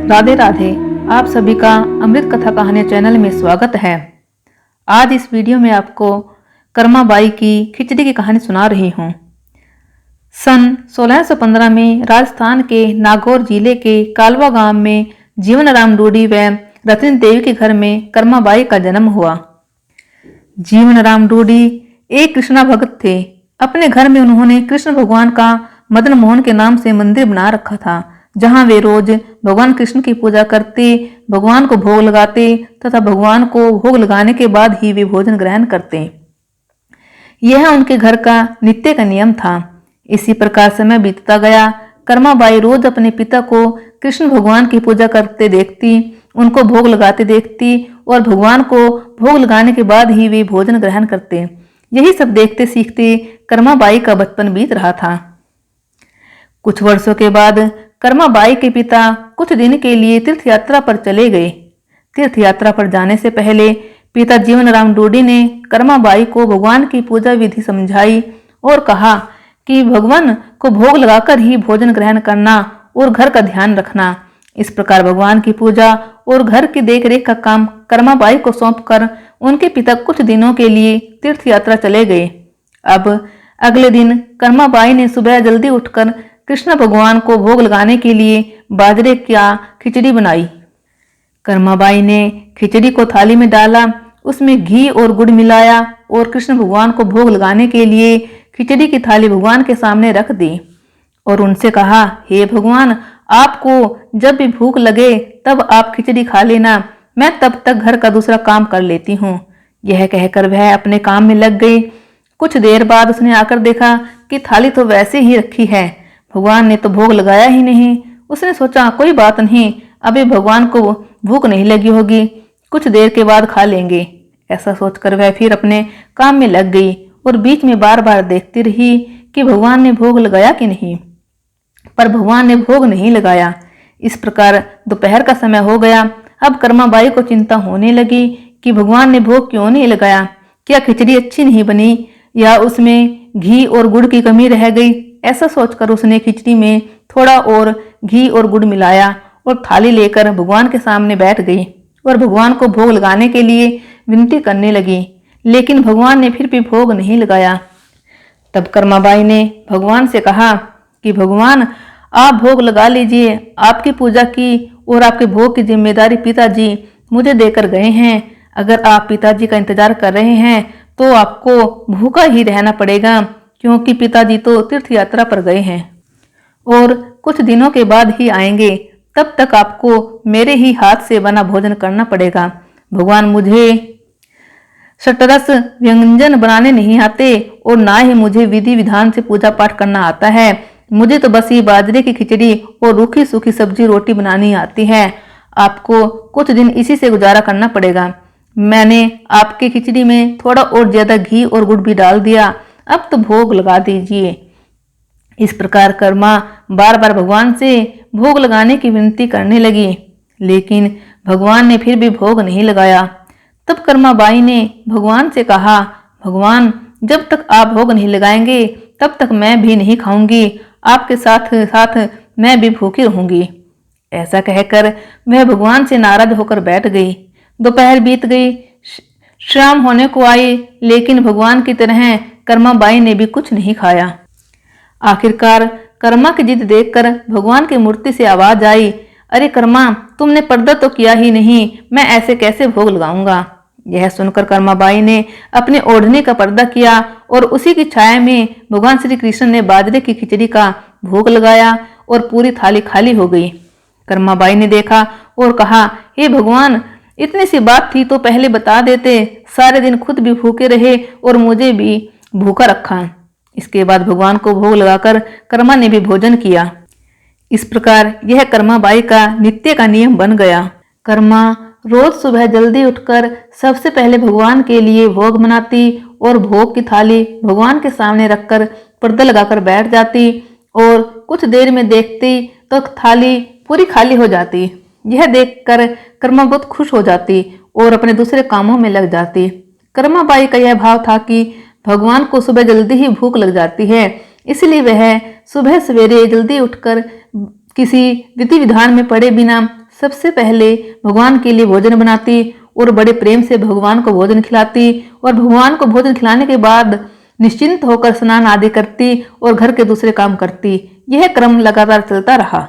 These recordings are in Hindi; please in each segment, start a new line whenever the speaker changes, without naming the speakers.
राधे राधे। आप सभी का अमृत कथा कहानी चैनल में स्वागत है। आज इस वीडियो में आपको कर्मा बाई की खिचड़ी की कहानी सुना रही हूँ। सन 1615 में राजस्थान के नागौर जिले के कालवा गांव में जीवन राम रूडी व रत्न देवी के घर में कर्मा बाई का जन्म हुआ। जीवन राम रूडी एक कृष्णा भक्त थे। अपने घर में उन्होंने कृष्ण भगवान का मदन मोहन के नाम से मंदिर बना रखा था, जहां वे रोज भगवान कृष्ण की पूजा करते, भगवान को भोग लगाते तथा भगवान को भोग लगाने के बाद ही वे भोजन ग्रहण करते। यह उनके घर का नित्य का नियम था। इसी प्रकार समय बीतता गया। कर्मा बाई रोज अपने पिता को कृष्ण भगवान की पूजा करते देखती, उनको भोग लगाते देखती और भगवान को भोग लगाने के बाद ही वे भोजन ग्रहण करते। यही सब देखते सीखते कर्मा बाई का बचपन बीत रहा था। कुछ वर्षों के बाद कर्मा बाई के पिता कुछ दिन के लिए तीर्थ यात्रा पर चले गए। तीर्थ यात्रा पर जाने से पहले पिता जीवन राम रूडी ने कर्मा बाई को भगवान की पूजा विधि समझाई और कहा कि भगवान को भोग लगाकर ही भोजन ग्रहण करना और घर का ध्यान रखना। इस प्रकार भगवान की पूजा और घर की देखरेख का काम कर्मा बाई को सौंपकर उनके पिता कुछ दिनों के लिए तीर्थ यात्रा चले गए। अब अगले दिन कर्मा बाई ने सुबह जल्दी उठकर कृष्ण भगवान को भोग लगाने के लिए बाजरे की खिचड़ी बनाई। कर्मा बाई ने खिचड़ी को थाली में डाला, उसमें घी और गुड़ मिलाया और कृष्ण भगवान को भोग लगाने के लिए खिचड़ी की थाली भगवान के सामने रख दी और उनसे कहा, हे भगवान, आपको जब भी भूख लगे तब आप खिचड़ी खा लेना, मैं तब तक घर का दूसरा काम कर लेती हूँ। यह कहकर वह अपने काम में लग गई। कुछ देर बाद उसने आकर देखा कि थाली तो वैसे ही रखी है, भगवान ने तो भोग लगाया ही नहीं। उसने सोचा, कोई बात नहीं, अभी भगवान को भूख नहीं लगी होगी, कुछ देर के बाद खा लेंगे। ऐसा सोचकर वह फिर अपने काम में लग गई और बीच में बार बार देखती रही कि भगवान ने भोग लगाया कि नहीं, पर भगवान ने भोग नहीं लगाया। इस प्रकार दोपहर का समय हो गया। अब कर्मा बाई को चिंता होने लगी कि भगवान ने भोग क्यों नहीं लगाया, क्या खिचड़ी अच्छी नहीं बनी या उसमें घी और गुड़ की कमी रह गई। ऐसा सोचकर उसने खिचड़ी में थोड़ा और घी और गुड़ मिलाया और थाली लेकर भगवान के सामने बैठ गई और भगवान को भोग लगाने के लिए विनती करने लगी, लेकिन भगवान ने फिर भी भोग नहीं लगाया। तब कर्मा बाई ने भगवान से कहा कि भगवान, आप भोग लगा लीजिए, आपकी पूजा की और आपके भोग की जिम्मेदारी पिताजी मुझे देकर गए हैं। अगर आप पिताजी का इंतजार कर रहे हैं तो आपको भूखा ही रहना पड़ेगा, क्योंकि पिताजी तो तीर्थ यात्रा पर गए हैं और कुछ दिनों के बाद ही आएंगे। तब तक आपको मेरे ही हाथ से बना भोजन करना पड़ेगा। भगवान, मुझे शतरस व्यंजन बनाने नहीं आते और ना ही मुझे विधि विधान से पूजा पाठ करना आता है। मुझे तो बस ये बाजरे की खिचड़ी और रूखी सूखी सब्जी रोटी बनानी आती है। आपको कुछ दिन इसी से गुजारा करना पड़ेगा। मैंने आपकी खिचड़ी में थोड़ा और ज्यादा घी और गुड़ भी डाल दिया, अब तो भोग लगा दीजिए। इस प्रकार कर्मा बार बार भगवान से भोग लगाने की विनती करने लगी, लेकिन भगवान ने फिर भी भोग नहीं लगाया। तब कर्मा बाई ने भगवान से कहा, भगवान, जब तक आप भोग नहीं लगाएंगे तब तक मैं भी नहीं खाऊंगी, आपके साथ साथ मैं भी भूखी रहूंगी। ऐसा कहकर वह भगवान से नाराज होकर बैठ गई। दोपहर बीत गई, शाम होने को आई, लेकिन भगवान की तरह कर्मा बाई ने भी कुछ नहीं खाया। आखिरकार कर्मा की जिद देखकर भगवान की मूर्ति से आवाज आई, अरे कर्मा, तुमने पर्दा तो किया ही नहीं, मैं ऐसे कैसे भोग लगाऊंगा। यह सुनकर कर्मा बाई ने अपने ओढ़ने का पर्दा किया और उसी की छाया में भगवान श्री कृष्ण ने बाजरे की खिचड़ी का भोग लगाया और पूरी थाली खाली हो गई। कर्मा बाई ने देखा और कहा, हे भगवान, इतनी सी बात थी तो पहले बता देते, सारे दिन खुद भी भूखे रहे और मुझे भी भूखा रखा। इसके बाद भगवान को भोग लगाकर कर्मा ने भी भोजन किया। इस प्रकार यह कर्मा बाई का नित्य का नियम बन गया। कर्मा रोज सुबह जल्दी उठकर सबसे पहले भगवान के लिए भोग बनाती और भोग की थाली भगवान के सामने रखकर पर्दा लगाकर बैठ जाती और कुछ देर में देखती तो थाली पूरी खाली हो जाती। यह देखकर कर्मा बहुत खुश हो जाती और अपने दूसरे कामों में लग जाती। कर्मा बाई का यह भाव था कि भगवान को सुबह जल्दी ही भूख लग जाती है, इसलिए वह सुबह सवेरे जल्दी उठकर किसी विधि विधान में पड़े बिना सबसे पहले भगवान के लिए भोजन बनाती और बड़े प्रेम से भगवान को भोजन खिलाती और भगवान को भोजन खिलाने के बाद निश्चिंत होकर स्नान आदि करती और घर के दूसरे काम करती। यह क्रम लगातार चलता रहा।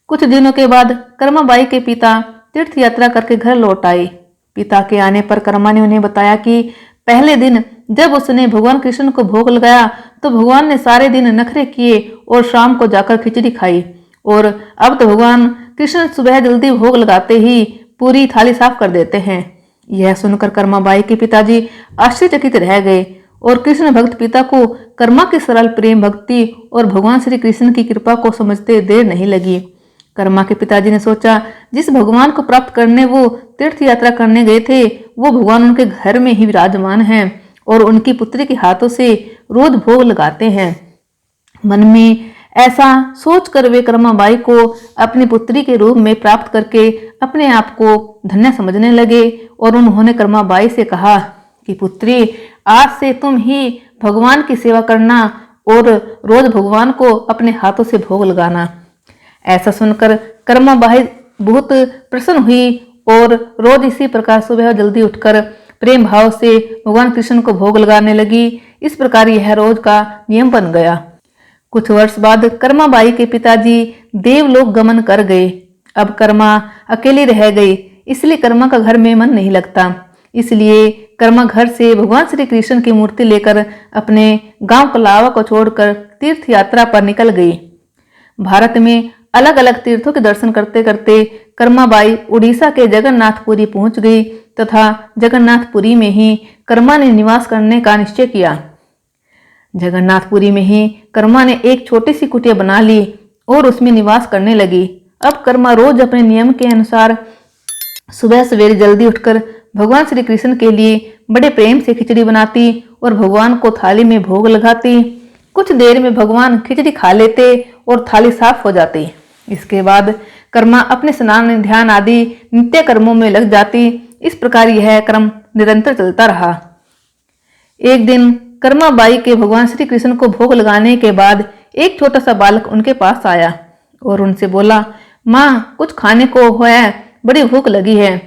कुछ दिनों के बाद कर्माबाई के पिता तीर्थ यात्रा करके घर लौट आए। पिता के आने पर कर्मा ने उन्हें बताया कि पहले दिन जब उसने भगवान कृष्ण को भोग लगाया तो भगवान ने सारे दिन नखरे किए और शाम को जाकर खिचड़ी खाई, और अब तो भगवान कृष्ण सुबह जल्दी भोग लगाते ही पूरी थाली साफ कर देते हैं। यह सुनकर कर्माबाई के पिताजी आश्चर्यचकित रह गए और कृष्ण भक्त पिता को कर्मा की सरल प्रेम भक्ति और भगवान श्री कृष्ण की कृपा को समझते देर नहीं लगी। कर्मा के पिताजी ने सोचा, जिस भगवान को प्राप्त करने वो तीर्थ यात्रा करने गए थे वो भगवान उनके घर में ही विराजमान हैं और उनकी पुत्री के हाथों से रोज भोग लगाते हैं। मन में ऐसा सोचकर वे कर्माबाई को अपनी पुत्री के रूप में प्राप्त करके अपने आप को धन्य समझने लगे और उन्होंने कर्माबाई से कहा कि पुत्री, आज से तुम ही भगवान की सेवा करना और रोज भगवान को अपने हाथों से भोग लगाना। ऐसा सुनकर कर्माबाई बहुत प्रसन्न हुई और रोज इसी प्रकार सुबह जल्दी उठकर प्रेम भाव से भगवान कृष्ण को भोग लगाने लगी। इस प्रकार यह रोज का नियम बन गया। कुछ वर्ष बाद कर्माबाई के पिताजी देवलोक गमन कर गए। अब कर्मा अकेली रह गई, इसलिए कर्मा का घर में मन नहीं लगता। इसलिए कर्मा घर से भगवान श्री कृष्ण की मूर्ति लेकर अपने गांव कलावा को छोड़कर तीर्थ यात्रा पर निकल गई। भारत में अलग अलग तीर्थों के दर्शन करते करते कर्माबाई उड़ीसा के जगन्नाथपुरी पहुंच गई तथा जगन्नाथपुरी में ही कर्मा ने निवास करने का निश्चय किया। जगन्नाथपुरी में ही कर्मा ने एक छोटी सी कुटिया बना ली और उसमें निवास करने लगी। अब कर्मा रोज अपने नियम के अनुसार सुबह सवेरे जल्दी उठकर भगवान श्री कृष्ण के लिए बड़े प्रेम से खिचड़ी बनाती और भगवान को थाली में भोग लगाती। कुछ देर में भगवान खिचड़ी खा लेते और थाली साफ हो जाती। इसके बाद कर्मा अपने स्नान ध्यान आदि नित्य कर्मों में लग जाती। इस प्रकार यह क्रम निरंतर चलता रहा। एक दिन कर्माबाई के भगवान श्री कृष्ण को भोग लगाने के बाद एक छोटा सा बालक उनके पास आया और उनसे बोला, माँ, कुछ खाने को है, बड़ी भूख लगी है।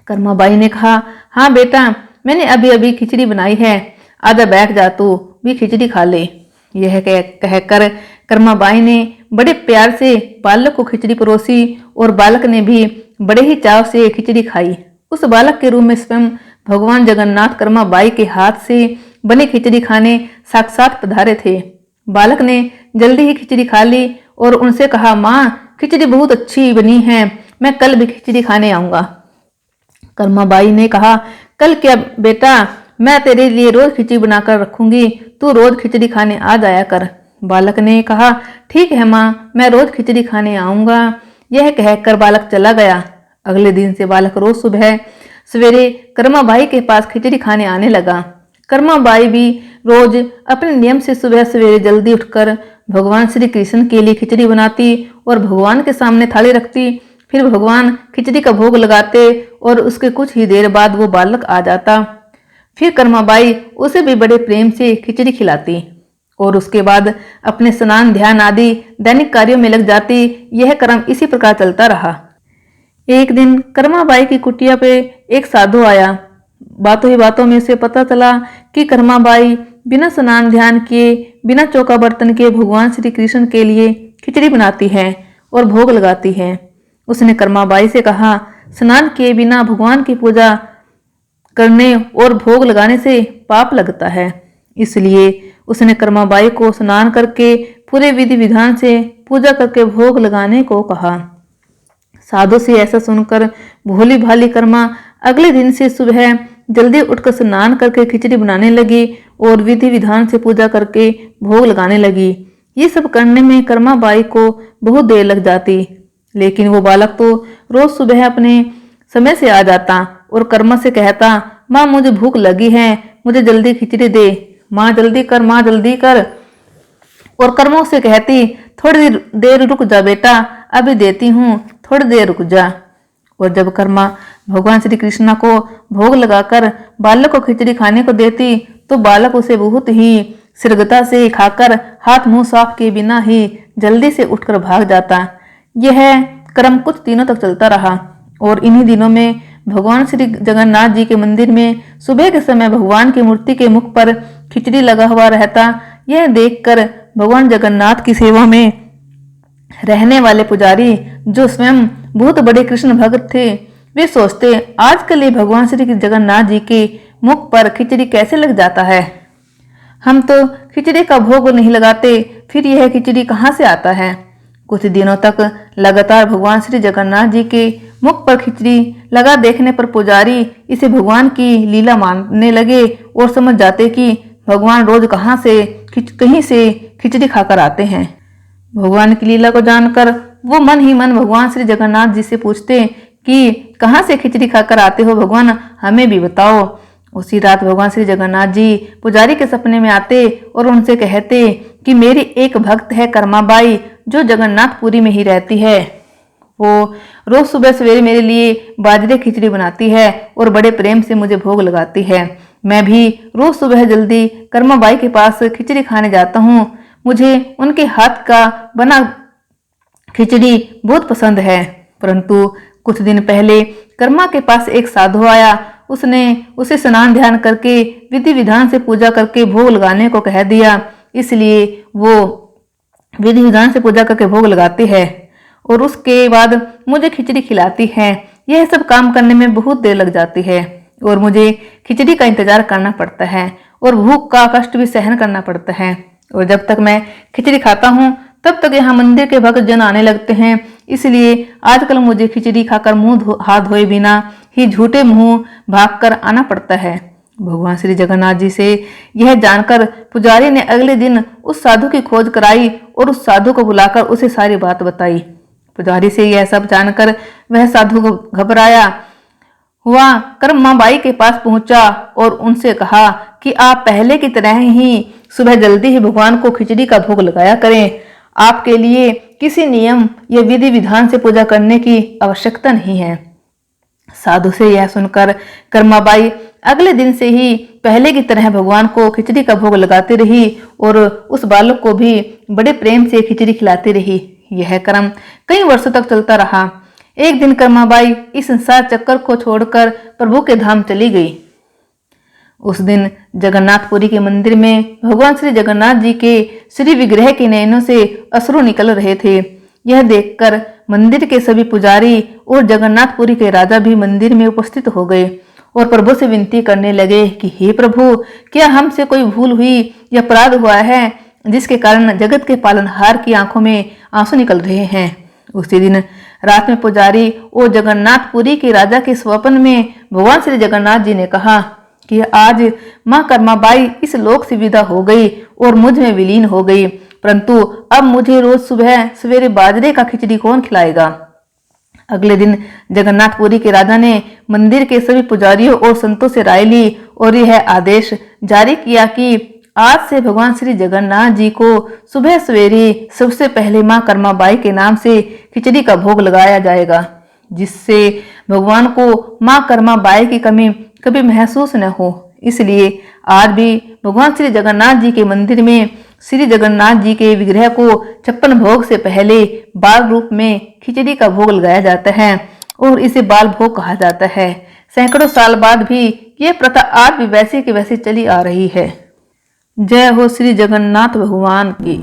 कर्माबाई ने कहा, हाँ बेटा, मैंने अभी अभी खिचड़ी बनाई है, आजा बैठ जा, तू भी खिचड़ी खा ले। यह कहकर कर्माबाई ने बड़े प्यार से बालक को खिचड़ी परोसी और बालक ने भी बड़े ही चाव से खिचड़ी खाई। उस बालक के रूप में स्वयं भगवान जगन्नाथ कर्माबाई के हाथ से बनी खिचड़ी खाने साक्षात पधारे थे। बालक ने जल्दी ही खिचड़ी खा ली और उनसे कहा, माँ, खिचड़ी बहुत अच्छी बनी है, मैं कल भी खिचड़ी खाने आऊंगा। कर्माबाई ने कहा, कल क्या बेटा, मैं तेरे लिए रोज खिचड़ी बनाकर रखूंगी, तू रोज खिचड़ी खाने आ जाया कर। बालक ने कहा, ठीक है माँ, मैं रोज खिचड़ी खाने आऊंगा। यह कहकर बालक चला गया। अगले दिन से बालक रोज सुबह सवेरे कर्माबाई के पास खिचड़ी खाने आने लगा। कर्माबाई भी रोज अपने नियम से सुबह सवेरे जल्दी उठकर भगवान श्री कृष्ण के लिए खिचड़ी बनाती और भगवान के सामने थाली रखती। फिर भगवान खिचड़ी का भोग लगाते और उसके कुछ ही देर बाद वो बालक आ जाता। फिर कर्माबाई उसे भी बड़े प्रेम से खिचड़ी खिलाती और उसके बाद अपने स्नान ध्यान आदि दैनिक कार्यों में लग जाती। यह क्रम इसी प्रकार चलता रहा। एक दिन कर्माबाई की कुटिया पे एक साधु आया। बातों ही बातों में से पता चला कि कर्माबाई बिना स्नान ध्यान किए, बिना चौका बर्तन के भगवान श्री कृष्ण के लिए खिचड़ी बनाती है और भोग लगाती है। उसने कर्माबाई से कहा, स्नान किए बिना भगवान की पूजा करने और भोग लगाने से पाप लगता है। इसलिए उसने कर्माबाई को स्नान करके पूरे विधि विधान से पूजा करके भोग लगाने को कहा। साधु से ऐसा सुनकर भोली भाली कर्मा अगले दिन से सुबह जल्दी उठकर स्नान करके खिचड़ी बनाने लगी और विधि विधान से पूजा करके भोग लगाने लगी। ये सब करने में कर्माबाई को बहुत देर लग जाती, लेकिन वो बालक तो रोज सुबह अपने समय से आ जाता और कर्मा से कहता, माँ, मुझे भूख लगी है, मुझे जल्दी खिचड़ी दे, माँ जल्दी कर, माँ जल्दी कर। और कर्मा से कहती, थोड़ी देर रुक जा बेटा, अभी देती हूँ, थोड़ी देर रुक जा। और जब कर्मा भगवान श्री कृष्ण को भोग लगाकर बालक को खिचड़ी खाने को देती तो बालक उसे बहुत ही शीघ्रता से खाकर हाथ मुंह साफ किए बिना ही जल्दी से उठकर भाग जाता। यह क्रम कुछ दिनों तक चलता रहा और इन्हीं दिनों में भगवान श्री जगन्नाथ जी के मंदिर में सुबह के समय भगवान की मूर्ति के मुख पर खिचड़ी लगा हुआ रहता। यह देखकर भगवान जगन्नाथ की सेवा में रहने वाले पुजारी, जो स्वयं बहुत बड़े कृष्ण भक्त थे, वे सोचते, आजकल ये भगवान श्री जगन्नाथ जी के मुख पर खिचड़ी कैसे लग जाता है। हम तो खिचड़ी का भोग नहीं लगाते, फिर यह खिचड़ी कहाँ से आता है। कुछ दिनों तक लगातार भगवान श्री जगन्नाथ जी के मुख पर खिचड़ी लगा देखने पर पुजारी इसे भगवान की लीला मानने लगे और समझ जाते कि भगवान रोज कहीं से खिचड़ी खाकर आते हैं। भगवान की लीला को जानकर वो मन ही मन भगवान श्री जगन्नाथ जी से पूछते कि कहाँ से खिचड़ी खाकर आते हो भगवान, हमें भी बताओ। उसी रात भगवान श्री जगन्नाथ जी पुजारी के सपने में आते और उनसे कहते कि मेरी एक भक्त है कर्माबाई, जो जगन्नाथपुरी में ही रहती है। वो रोज सुबह सवेरे मेरे लिए बाजरे खिचड़ी बनाती है और बड़े प्रेम से मुझे भोग लगाती है। मैं भी रोज सुबह जल्दी कर्माबाई के पास खिचड़ी खाने जाता हूँ। मुझे उनके हाथ का बना खिचड़ी बहुत पसंद है। परंतु कुछ दिन पहले कर्मा के पास एक साधु आया। उसने उसे स्नान ध्यान करके विधि विधान से पूजा करके भोग लगाने को कह दिया। इसलिए वो विधि विधान से पूजा करके भोग लगाती है और उसके बाद मुझे खिचड़ी खिलाती है। यह सब काम करने में बहुत देर लग जाती है और मुझे खिचड़ी का इंतजार करना पड़ता है और भूख का कष्ट भी सहन करना पड़ता है। और जब तक मैं खिचड़ी खाता हूँ तब तक यहाँ मंदिर के भक्त जन आने लगते हैं। इसलिए आजकल मुझे खिचड़ी खाकर हाथ धोए बिना ही झूठे मुंह भागकर आना पड़ता है। भगवान श्री जगन्नाथ जी से यह जानकर पुजारी ने अगले दिन उस साधु की खोज कराई और उस साधु को बुलाकर उसे सारी बात बताई। पुजारी से यह सब जानकर वह साधु को घबराया हुआ कर्माबाई के पास पहुंचा और उनसे कहा कि आप पहले की तरह ही सुबह जल्दी ही भगवान को खिचड़ी का भोग लगाया करें। आपके लिए किसी नियम या विधि विधान से पूजा करने की आवश्यकता नहीं है। साधु से यह सुनकर कर्माबाई अगले दिन से ही पहले की तरह भगवान को खिचड़ी का भोग लगाती रही और उस बालक को भी बड़े प्रेम से खिचड़ी खिलाती रही। यह क्रम कई वर्षों तक चलता रहा। एक दिन कर्माबाई इस संसार चक्कर को छोड़कर प्रभु के धाम चली गई। उस दिन जगन्नाथपुरी के मंदिर में भगवान श्री जगन्नाथ जी के श्री विग्रह के नयनों से अश्रु निकल रहे थे। यह देखकर मंदिर के सभी पुजारी और जगन्नाथपुरी के राजा भी मंदिर में उपस्थित हो गए और प्रभु से विनती करने लगे कि हे प्रभु, क्या हमसे कोई भूल हुई या अपराध हुआ है जिसके कारण जगत के पालनहार की आंखों में आंसू निकल रहे हैं। उसी दिन रात में पुजारी और जगन्नाथपुरी के राजा के स्वप्न में भगवान श्री जगन्नाथ जी ने कहा कि आज माँ कर्माबाई इस लोक से विदा हो गई और मुझ में विलीन हो गई, परंतु अब मुझे रोज सुबह सवेरे बाजरे का खिचड़ी कौन खिलाएगा। अगले दिन जगन्नाथपुरी के राजा ने मंदिर के सभी पुजारियों और संतों से राय ली और यह आदेश जारी किया कि आज से भगवान श्री जगन्नाथ जी को सुबह सवेरे सबसे पहले माँ कर्माबाई के नाम से खिचड़ी का भोग लगाया जाएगा, जिससे भगवान को माँ कर्माबाई की कमी कभी महसूस न हो। इसलिए आज भी भगवान श्री जगन्नाथ जी के मंदिर में श्री जगन्नाथ जी के विग्रह को 56 भोग से पहले बाल रूप में खिचड़ी का भोग लगाया जाता है और इसे बाल भोग कहा जाता है। सैकड़ों साल बाद भी यह प्रथा आज भी वैसे की वैसे चली आ रही है। जय हो श्री जगन्नाथ भगवान की।